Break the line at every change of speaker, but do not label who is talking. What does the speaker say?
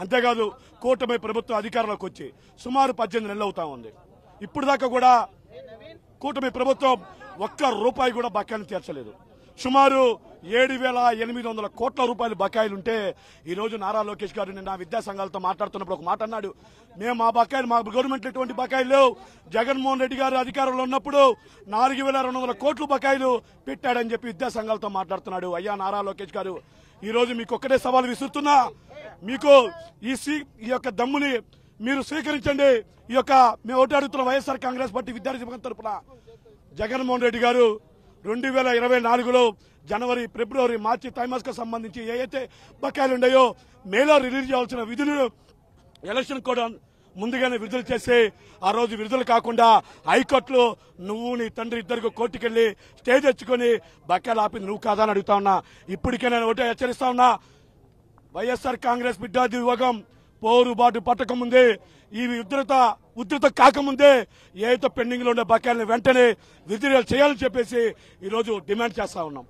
అంతేకాదు కూటమి ప్రభుత్వం అధికారంలోకి వచ్చి సుమారు 18 నెలలు అవుతా ఉంది. ఇప్పుడు దాకా కూడా కూటమి ప్రభుత్వం ఒక్క రూపాయి కూడా బకాయిలు తీర్చలేదు. సుమారు 7,800 కోట్ల రూపాయలు బకాయిలుంటే ఈరోజు నారా లోకేష్ గారు నిన్న విద్యా సంఘాలతో మాట్లాడుతున్నప్పుడు ఒక మాట అన్నాడు, మేము మా బకాయిలు మా గవర్నమెంట్ ఎటువంటి బకాయిలు లేవు, జగన్మోహన్ రెడ్డి గారు అధికారంలో ఉన్నప్పుడు 4,200 కోట్లు బకాయిలు పెట్టాడని చెప్పి విద్యా సంఘాలతో మాట్లాడుతున్నాడు. అయ్యా నారా లోకేష్ గారు, ఈ రోజు మీకు ఒక్కటే సవాల్ విసురుతున్నా, మీకు ఈ యొక్క దమ్ముని మీరు స్వీకరించండి. ఈ యొక్క మేము ఒకటి అడుగుతున్న వైఎస్ఆర్ కాంగ్రెస్ పార్టీ విద్యార్థి సంఘం తరఫున జగన్మోహన్ రెడ్డి గారు 2024లో జనవరి, ఫిబ్రవరి, మార్చి త్రైమాసిక సంబంధించి ఏవైతే బకాయిలు ఉన్నాయో మేలో రిలీజ్ చేయాల్సిన విధులు ఎలక్షన్ కూడా ముందుగానే విడుదల చేసి ఆ రోజు విడుదల కాకుండా హైకోర్టులో నువ్వు నీ తండ్రి ఇద్దరికి కోర్టుకెళ్లి స్టే తెచ్చుకొని బకాయిలు ఆపింది నువ్వు కాదని అడుగుతా ఉన్నా. ఇప్పటికే నేను ఒకటే హెచ్చరిస్తా ఉన్నా, వైఎస్ఆర్ కాంగ్రెస్ విద్యార్థి విభాగం పోరుబాటు పట్టకముందే, ఈ ఉధృత కాకముందే ఏదైతే పెండింగ్ లో ఉండే బకాయిలను వెంటనే విడుదల చేయాలని చెప్పేసి ఈరోజు డిమాండ్ చేస్తా ఉన్నాం.